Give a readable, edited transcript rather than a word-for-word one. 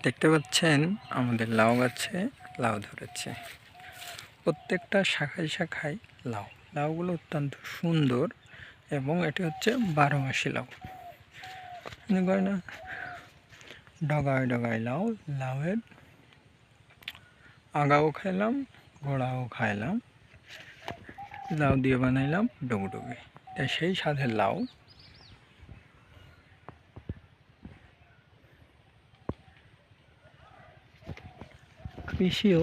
দেখতে পাচ্ছেন আমাদের লাউ গাছে লাউ ধরেছে। প্রত্যেকটা শাখায় শাখায় লাউ। লাউগুলো অত্যন্ত সুন্দর এবং এটি হচ্ছে 12 মাসি লাউ। কয় না ডগায় ডগায় লাউ, লাউয়ের আগাও খাইলাম, গোড়াও খাইলাম, লাউ দিয়ে বানাইলাম ডুগডুগি। তাই সেই স্বাদের লাউ। কৃষিও